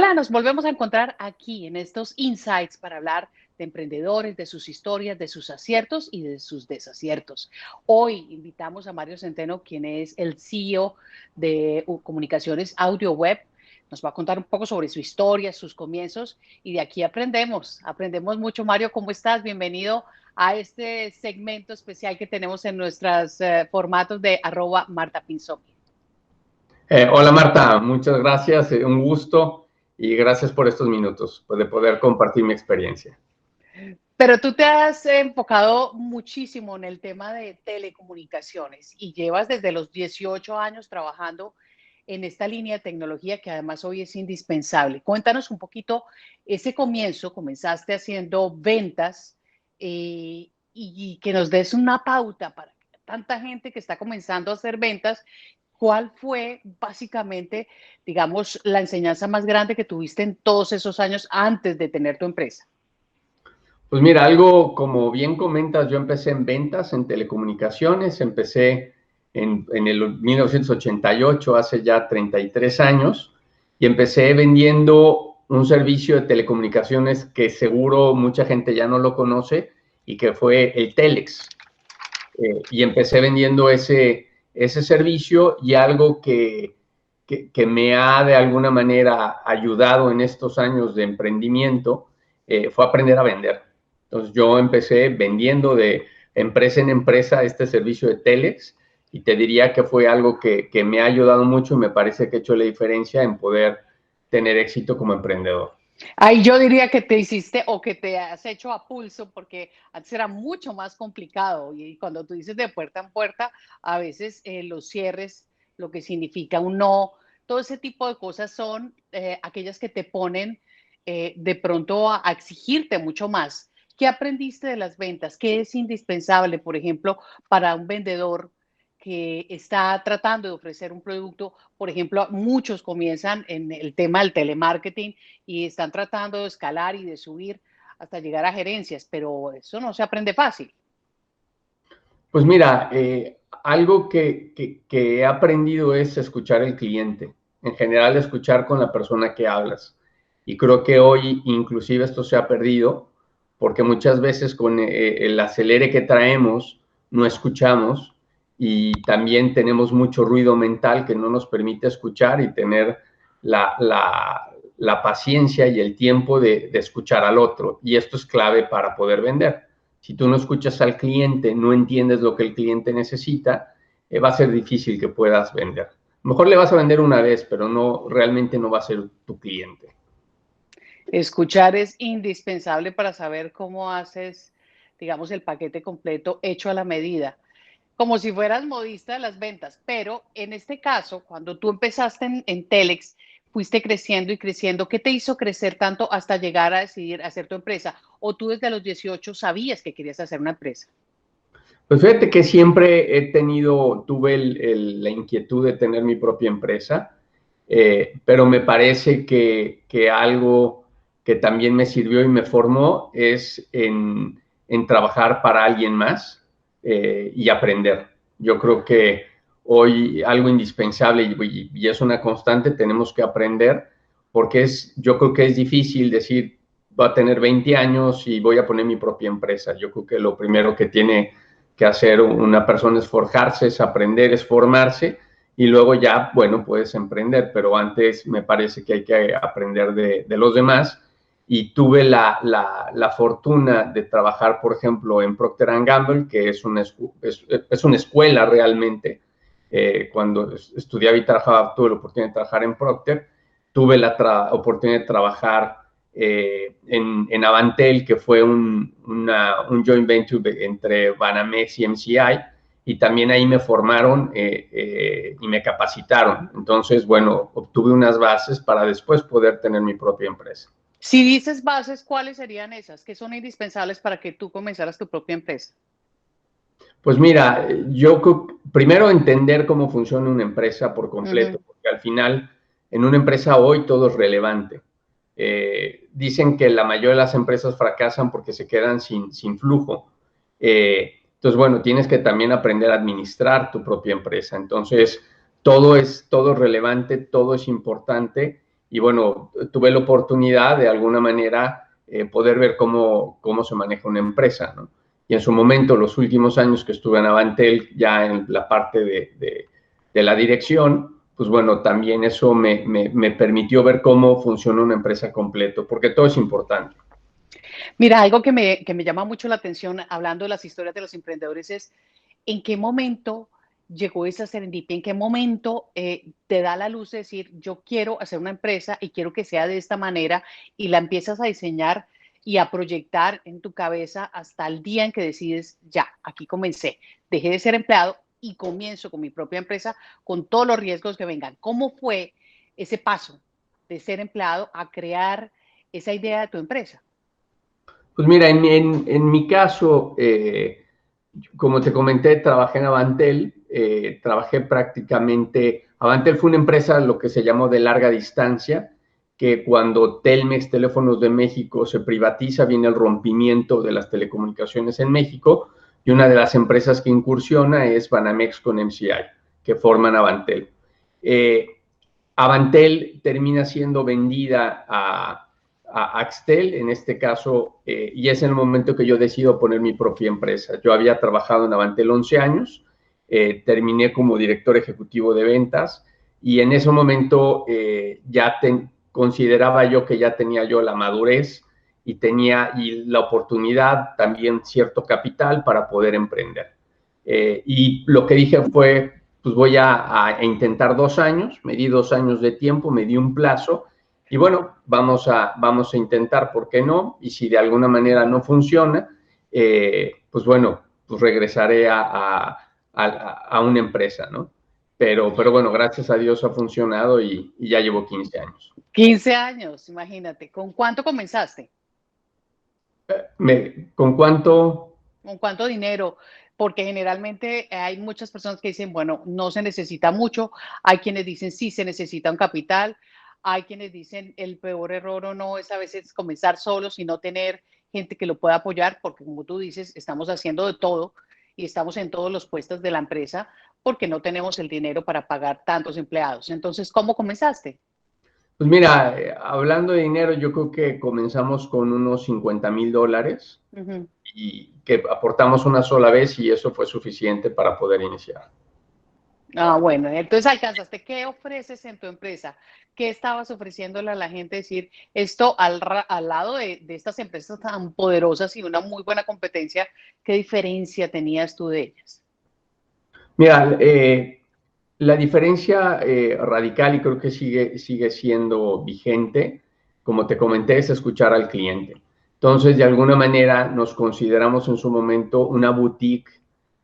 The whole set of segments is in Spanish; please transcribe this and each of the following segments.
Hola, nos volvemos a encontrar aquí en estos insights para hablar de emprendedores, de sus historias, de sus aciertos y de sus desaciertos. Hoy invitamos a Mario Centeno, quien es el CEO de Comunicaciones Audio Web. Nos va a contar un poco sobre su historia, sus comienzos y de aquí aprendemos mucho. Mario, ¿cómo estás? Bienvenido a este segmento especial que tenemos en nuestros formatos de @MartaPinzón. Hola Marta, muchas gracias, un gusto y gracias por estos minutos, de poder compartir mi experiencia. Pero tú te has enfocado muchísimo en el tema de telecomunicaciones y llevas desde los 18 años trabajando en esta línea de tecnología que además hoy es indispensable. Cuéntanos un poquito ese comienzo, comenzaste haciendo ventas y que nos des una pauta para tanta gente que está comenzando a hacer ventas. ¿Cuál fue básicamente, digamos, la enseñanza más grande que tuviste en todos esos años antes de tener tu empresa? Pues mira, algo como bien comentas, yo empecé en ventas, en telecomunicaciones, empecé en el 1988, hace ya 33 años, y empecé vendiendo un servicio de telecomunicaciones que seguro mucha gente ya no lo conoce y que fue el Telex. Y empecé vendiendo ese servicio y algo que me ha de alguna manera ayudado en estos años de emprendimiento fue aprender a vender. Entonces yo empecé vendiendo de empresa en empresa este servicio de Telex y te diría que fue algo que me ha ayudado mucho y me parece que ha hecho la diferencia en poder tener éxito como emprendedor. Ahí yo diría que te hiciste o que te has hecho a pulso, porque antes era mucho más complicado. Y cuando tú dices de puerta en puerta, a veces los cierres, lo que significa un no, todo ese tipo de cosas son aquellas que te ponen de pronto a exigirte mucho más. ¿Qué aprendiste de las ventas? ¿Qué es indispensable, por ejemplo, para un vendedor que está tratando de ofrecer un producto? Por ejemplo, muchos comienzan en el tema del telemarketing y están tratando de escalar y de subir hasta llegar a gerencias, pero eso no se aprende fácil. Pues mira, algo que he aprendido es escuchar al cliente, en general escuchar con la persona que hablas. Y creo que hoy inclusive esto se ha perdido porque muchas veces con el acelere que traemos no escuchamos y también tenemos mucho ruido mental que no nos permite escuchar y tener la paciencia y el tiempo de escuchar al otro. Y esto es clave para poder vender. Si tú no escuchas al cliente, no entiendes lo que el cliente necesita, va a ser difícil que puedas vender. Mejor le vas a vender una vez, pero realmente no va a ser tu cliente. Escuchar es indispensable para saber cómo haces, digamos, el paquete completo hecho a la medida, como si fueras modista de las ventas. Pero en este caso, cuando tú empezaste en Telex, fuiste creciendo y creciendo. ¿Qué te hizo crecer tanto hasta llegar a decidir hacer tu empresa? ¿O tú desde los 18 sabías que querías hacer una empresa? Pues fíjate que siempre tuve la inquietud de tener mi propia empresa, pero me parece que algo que también me sirvió y me formó es en trabajar para alguien más y aprender. Yo creo que hoy algo indispensable y es una constante, tenemos que aprender, porque yo creo que es difícil decir, voy a tener 20 años y voy a poner mi propia empresa. Yo creo que lo primero que tiene que hacer una persona es forjarse, es aprender, es formarse y luego ya, bueno, puedes emprender, pero antes me parece que hay que aprender de los demás y tuve la fortuna de trabajar, por ejemplo, en Procter & Gamble, que es una escuela realmente. Cuando estudiaba y trabajaba, tuve la oportunidad de trabajar en Procter, tuve la oportunidad de trabajar en Avantel, que fue un joint venture entre Banamex y MCI, y también ahí me formaron y me capacitaron. Entonces, bueno, obtuve unas bases para después poder tener mi propia empresa. Si dices bases, ¿cuáles serían esas? ¿Qué son indispensables para que tú comenzaras tu propia empresa? Pues mira, primero entender cómo funciona una empresa por completo, porque al final en una empresa hoy todo es relevante. Dicen que la mayoría de las empresas fracasan porque se quedan sin flujo. Entonces, bueno, tienes que también aprender a administrar tu propia empresa. Entonces, todo es relevante, todo es importante y bueno, tuve la oportunidad de alguna manera poder ver cómo se maneja una empresa, ¿no? Y en su momento, los últimos años que estuve en Avantel, ya en la parte de la dirección, pues bueno, también eso me permitió ver cómo funciona una empresa completo, porque todo es importante. Mira, algo que me llama mucho la atención hablando de las historias de los emprendedores es en qué momento llegó esa serendipia, en qué momento te da la luz de decir, yo quiero hacer una empresa y quiero que sea de esta manera y la empiezas a diseñar y a proyectar en tu cabeza hasta el día en que decides, ya, aquí comencé, dejé de ser empleado y comienzo con mi propia empresa con todos los riesgos que vengan. ¿Cómo fue ese paso de ser empleado a crear esa idea de tu empresa? Pues mira, en mi caso, como te comenté, trabajé en Avantel, trabajé prácticamente, Avantel fue una empresa, lo que se llamó de larga distancia, que cuando Telmex, Teléfonos de México, se privatiza, viene el rompimiento de las telecomunicaciones en México, y una de las empresas que incursiona es Banamex con MCI, que forman Avantel. Avantel termina siendo vendida a Axtel, en este caso, y es en el momento que yo decido poner mi propia empresa. Yo había trabajado en Avantel 11 años, terminé como director ejecutivo de ventas y en ese momento consideraba yo que ya tenía yo la madurez y tenía la oportunidad, también cierto capital para poder emprender. Y lo que dije fue, pues voy a intentar 2 años, me di 2 años de tiempo, me di un plazo y bueno, vamos a intentar, ¿por qué no? Y si de alguna manera no funciona, pues bueno, pues regresaré a una empresa, ¿no? Pero bueno, gracias a Dios ha funcionado y ya llevo 15 años. 15 años, imagínate. ¿Con cuánto comenzaste? ¿Con cuánto? ¿Con cuánto dinero? Porque generalmente hay muchas personas que dicen, bueno, no se necesita mucho. Hay quienes dicen, sí, se necesita un capital. Hay quienes dicen, el peor error o no es a veces comenzar solo, sino tener gente que lo pueda apoyar, porque como tú dices, estamos haciendo de todo y estamos en todos los puestos de la empresa porque no tenemos el dinero para pagar tantos empleados. Entonces, ¿cómo comenzaste? Pues mira, hablando de dinero, yo creo que comenzamos con unos $50,000 Ujú. y que aportamos una sola vez y eso fue suficiente para poder iniciar. Ah, bueno, entonces alcanzaste. ¿Qué ofreces en tu empresa? ¿Qué estabas ofreciéndole a la gente? Decir, esto al lado de estas empresas tan poderosas y una muy buena competencia, ¿qué diferencia tenías tú de ellas? Mira, la diferencia radical y creo que sigue siendo vigente, como te comenté, es escuchar al cliente. Entonces, de alguna manera nos consideramos en su momento una boutique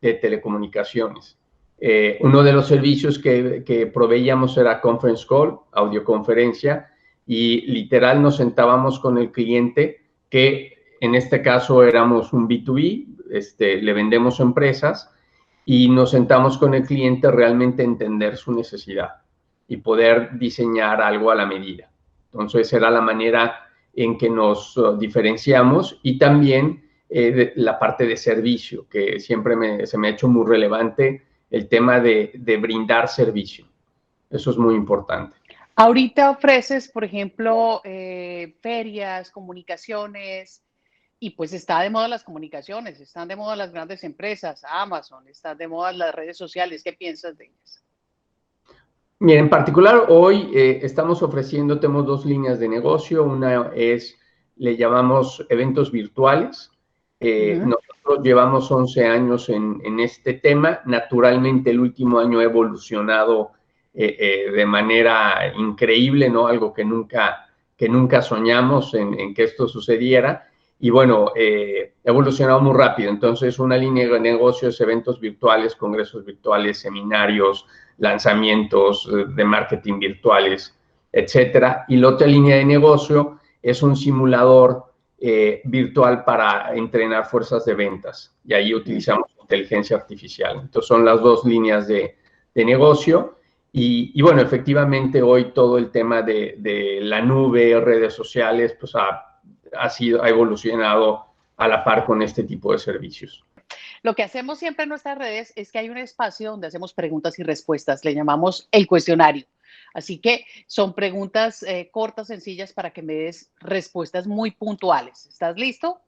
de telecomunicaciones. Uno de los servicios que proveíamos era conference call, audioconferencia, y literal nos sentábamos con el cliente, que en este caso éramos un B2B, le vendemos empresas, y nos sentamos con el cliente realmente a entender su necesidad y poder diseñar algo a la medida. Entonces, era la manera en que nos diferenciamos y también la parte de servicio, que siempre se me ha hecho muy relevante el tema de brindar servicio. Eso es muy importante. Ahorita ofreces, por ejemplo, ferias, comunicaciones, y pues está de moda las comunicaciones, están de moda las grandes empresas, Amazon, están de moda las redes sociales. ¿Qué piensas de ellas? Mira, en particular hoy estamos ofreciendo, tenemos 2 líneas de negocio. Una es, le llamamos eventos virtuales. Ujú. Nosotros llevamos 11 años en este tema. Naturalmente el último año ha evolucionado de manera increíble, ¿no? Algo que nunca soñamos en que esto sucediera. Y bueno, ha evolucionado muy rápido. Entonces, una línea de negocio es eventos virtuales, congresos virtuales, seminarios, lanzamientos de marketing virtuales, etcétera. Y la otra línea de negocio es un simulador virtual para entrenar fuerzas de ventas. Y ahí utilizamos inteligencia artificial. Entonces, son las 2 líneas de negocio. Y bueno, efectivamente hoy todo el tema de la nube, redes sociales, pues ha evolucionado a la par con este tipo de servicios. Lo que hacemos siempre en nuestras redes es que hay un espacio donde hacemos preguntas y respuestas, le llamamos el cuestionario. Así que son preguntas cortas, sencillas, para que me des respuestas muy puntuales. ¿Estás listo?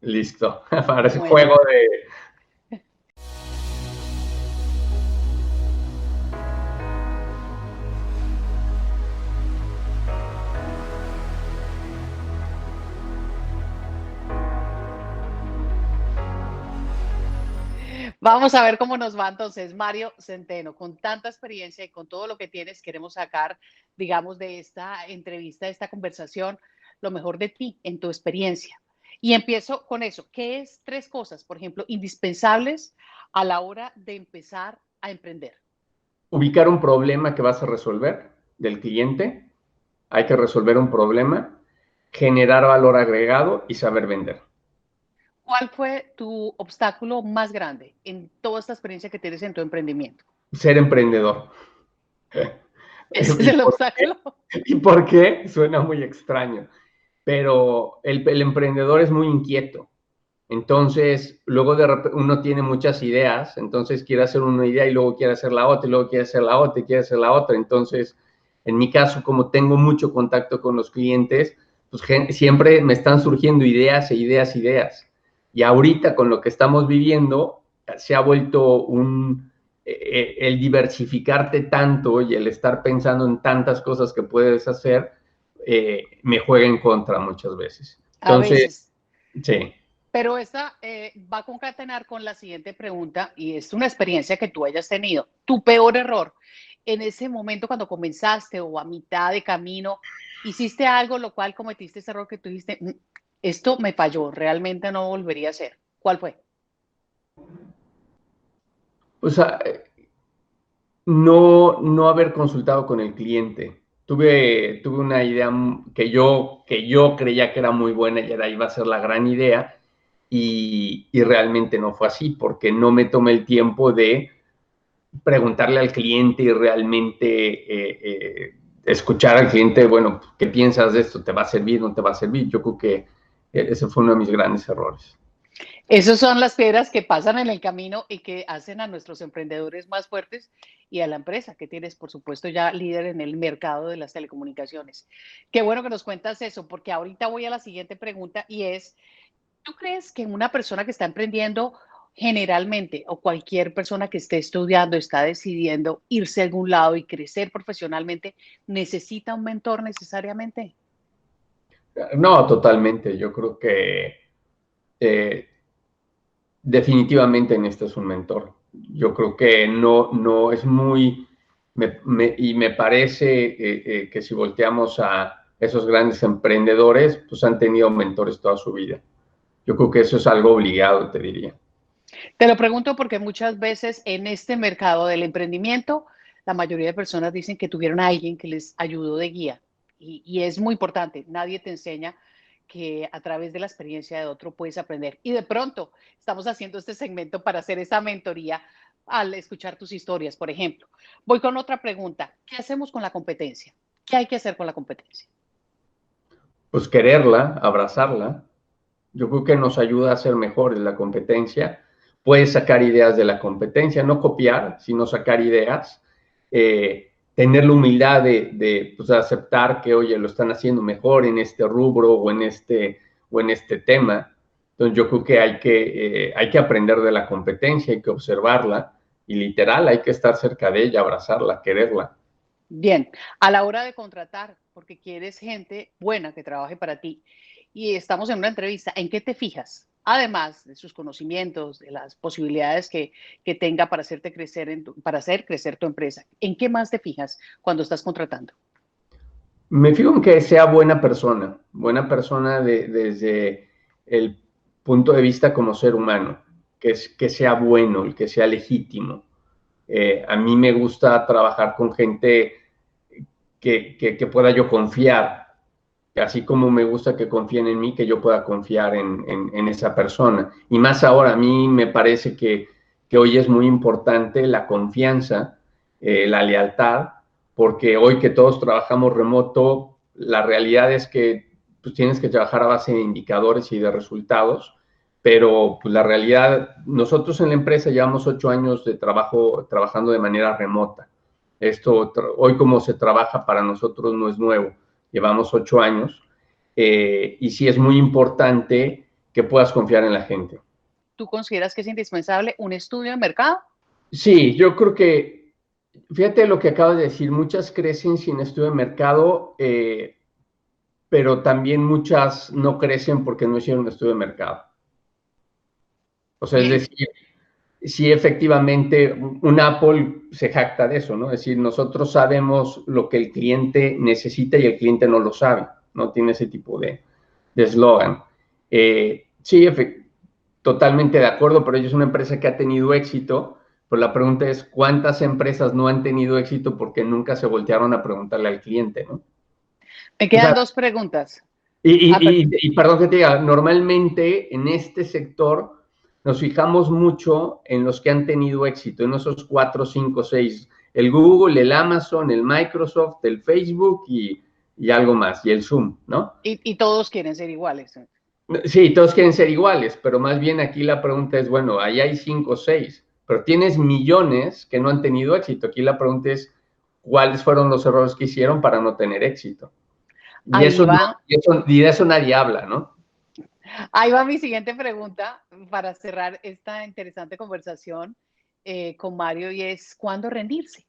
Listo. Parece Bueno, juego de... vamos a ver cómo nos va entonces. Mario Centeno, con tanta experiencia y con todo lo que tienes, queremos sacar, digamos, de esta entrevista, de esta conversación, lo mejor de ti, en tu experiencia. Y empiezo con eso. ¿Qué es tres cosas, por ejemplo, indispensables a la hora de empezar a emprender? Ubicar un problema que vas a resolver del cliente. Hay que resolver un problema, generar valor agregado y saber vender. ¿Cuál fue tu obstáculo más grande en toda esta experiencia que tienes en tu emprendimiento? Ser emprendedor. ¿Ese es ¿Y el por qué? obstáculo? ¿Y por qué? Suena muy extraño, pero el emprendedor es muy inquieto. Entonces, luego de repente uno tiene muchas ideas, entonces quiere hacer una idea y luego quiere hacer la otra, y luego quiere hacer la otra, y quiere hacer la otra. Entonces, en mi caso, como tengo mucho contacto con los clientes, pues siempre me están surgiendo ideas e ideas, ideas. Y ahorita con lo que estamos viviendo, se ha vuelto el diversificarte tanto y el estar pensando en tantas cosas que puedes hacer, me juega en contra muchas veces. A Entonces, veces. sí. Pero esta va a concatenar con la siguiente pregunta y es una experiencia que tú hayas tenido. Tu peor error en ese momento cuando comenzaste o a mitad de camino, hiciste algo lo cual cometiste ese error que tú dijiste, esto me falló, realmente no volvería a hacer. ¿Cuál fue? O sea, no haber consultado con el cliente. Tuve una idea que yo creía que era muy buena y era, iba a ser la gran idea y realmente no fue así porque no me tomé el tiempo de preguntarle al cliente y realmente escuchar al cliente, bueno, ¿qué piensas de esto? ¿Te va a servir? ¿No te va a servir? Yo creo que ese fue uno de mis grandes errores. Esas son las piedras que pasan en el camino y que hacen a nuestros emprendedores más fuertes y a la empresa que tienes, por supuesto, ya líder en el mercado de las telecomunicaciones. Qué bueno que nos cuentas eso, porque ahorita voy a la siguiente pregunta y es, ¿tú crees que una persona que está emprendiendo generalmente o cualquier persona que esté estudiando, está decidiendo irse a algún lado y crecer profesionalmente, necesita un mentor necesariamente? No, totalmente. Yo creo que eh, definitivamente necesitas un mentor. Yo creo que no es muy, y me parece que si volteamos a esos grandes emprendedores, pues han tenido mentores toda su vida. Yo creo que eso es algo obligado, te diría. Te lo pregunto porque muchas veces en este mercado del emprendimiento, la mayoría de personas dicen que tuvieron a alguien que les ayudó de guía. Y es muy importante. Nadie te enseña que a través de la experiencia de otro puedes aprender. Y de pronto estamos haciendo este segmento para hacer esa mentoría al escuchar tus historias, por ejemplo. Voy con otra pregunta. ¿Qué hacemos con la competencia? ¿Qué hay que hacer con la competencia? Pues quererla, abrazarla. Yo creo que nos ayuda a ser mejores la competencia. Puedes sacar ideas de la competencia, no copiar, sino sacar ideas. Tener la humildad de pues, aceptar que, oye, lo están haciendo mejor en este rubro o en este tema. Entonces yo creo que hay que aprender de la competencia, hay que observarla y literal hay que estar cerca de ella, abrazarla, quererla. Bien, a la hora de contratar, porque quieres gente buena que trabaje para ti y estamos en una entrevista, ¿en qué te fijas? Además de sus conocimientos, de las posibilidades que tenga para hacerte crecer, para hacer crecer tu empresa, ¿en qué más te fijas cuando estás contratando? Me fijo en que sea buena persona desde el punto de vista como ser humano, que sea bueno, el que sea legítimo. A mí me gusta trabajar con gente que pueda yo confiar, así como me gusta que confíen en mí, que yo pueda confiar en esa persona. Y más ahora, a mí me parece que hoy es muy importante la confianza, la lealtad, porque hoy que todos trabajamos remoto, la realidad es que pues, tienes que trabajar a base de indicadores y de resultados, pero pues, la realidad, nosotros en la empresa llevamos 8 años de trabajo trabajando de manera remota. Esto, hoy como se trabaja para nosotros no es nuevo, llevamos 8 años, y sí es muy importante que puedas confiar en la gente. ¿Tú consideras que es indispensable un estudio de mercado? Sí, yo creo que, fíjate lo que acabas de decir, muchas crecen sin estudio de mercado, pero también muchas no crecen porque no hicieron un estudio de mercado. O sea, es Bien. decir, sí, efectivamente, un Apple se jacta de eso, ¿no? Es decir, nosotros sabemos lo que el cliente necesita y el cliente no lo sabe, no tiene ese tipo de eslogan. Sí, totalmente de acuerdo, pero ella es una empresa que ha tenido éxito, pero la pregunta es, ¿cuántas empresas no han tenido éxito porque nunca se voltearon a preguntarle al cliente, ¿no? Me O sea, quedan dos preguntas. y, Ah, y, y, y perdón que te diga, normalmente en este sector nos fijamos mucho en los que han tenido éxito, en esos 4, 5, 6, el Google, el Amazon, el Microsoft, el Facebook y algo más, y el Zoom, ¿no? y todos quieren ser iguales. Sí, todos quieren ser iguales, pero más bien aquí la pregunta es, bueno, ahí hay 5 o 6, pero tienes millones que no han tenido éxito. Aquí la pregunta es, ¿cuáles fueron los errores que hicieron para no tener éxito? Y Ahí eso, no, va, y de eso nadie habla, ¿no? ahí va mi siguiente pregunta para cerrar esta interesante conversación con Mario y es, ¿cuándo rendirse?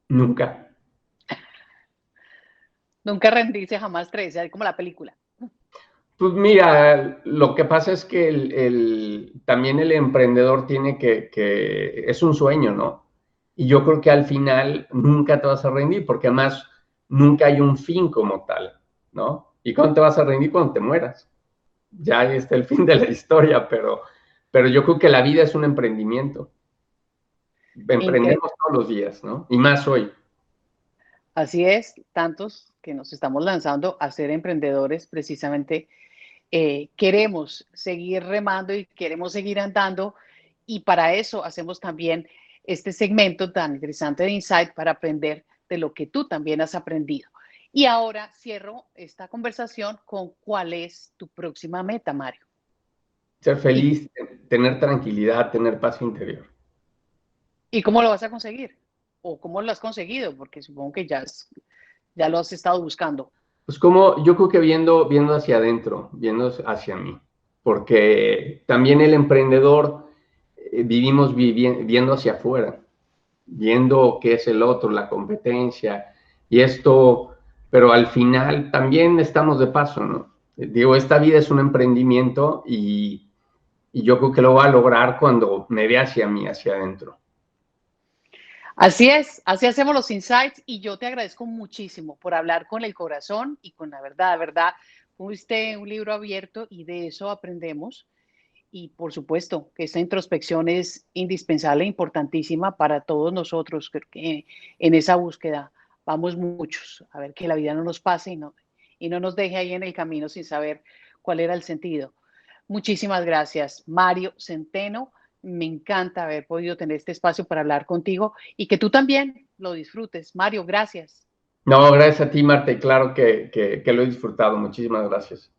Nunca. Nunca rendirse, jamás traerse, como la película. Pues mira, lo que pasa es que también el emprendedor tiene es un sueño, ¿no? Y yo creo que al final nunca te vas a rendir, porque además nunca hay un fin como tal, ¿no? ¿Y cuándo te vas a rendir? Cuando te mueras. Ya ahí está el fin de la historia, pero yo creo que la vida es un emprendimiento. Incre- Emprendemos todos los días, ¿no? Y más hoy. Así es, tantos que nos estamos lanzando a ser emprendedores precisamente queremos seguir remando y queremos seguir andando y para eso hacemos también este segmento tan interesante de Insight para aprender de lo que tú también has aprendido. Y ahora cierro esta conversación con cuál es tu próxima meta, Mario. Ser ¿Y, feliz, tener tranquilidad, tener paz interior. y cómo lo vas a conseguir? ¿O cómo lo has conseguido? Porque supongo que ya lo has estado buscando. Pues como yo creo que viendo hacia adentro, viendo hacia mí, porque también el emprendedor vivimos viendo hacia afuera, viendo qué es el otro, la competencia y esto, pero al final también estamos de paso, ¿no? Digo, esta vida es un emprendimiento y yo creo que lo voy a lograr cuando me vea hacia mí, hacia adentro. Así es, así hacemos los insights y yo te agradezco muchísimo por hablar con el corazón y con la verdad. De verdad, fuiste un libro abierto y de eso aprendemos. Y por supuesto que esta introspección es indispensable e importantísima para todos nosotros. Creo que en esa búsqueda vamos muchos a ver que la vida no nos pase y no nos deje ahí en el camino sin saber cuál era el sentido. Muchísimas gracias, Mario Centeno. Me encanta haber podido tener este espacio para hablar contigo y que tú también lo disfrutes. Mario, gracias. No, gracias a ti, Marta, y claro que lo he disfrutado. Muchísimas gracias.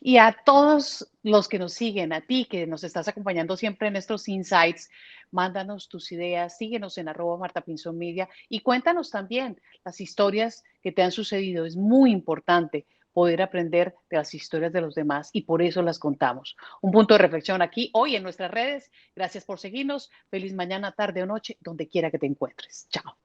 Y a todos los que nos siguen, a ti que nos estás acompañando siempre en estos insights, mándanos tus ideas, síguenos en @martapinzonmedia y cuéntanos también las historias que te han sucedido. Es muy importante poder aprender de las historias de los demás y por eso las contamos. Un punto de reflexión aquí hoy en nuestras redes. Gracias por seguirnos. Feliz mañana, tarde o noche, donde quiera que te encuentres. Chao.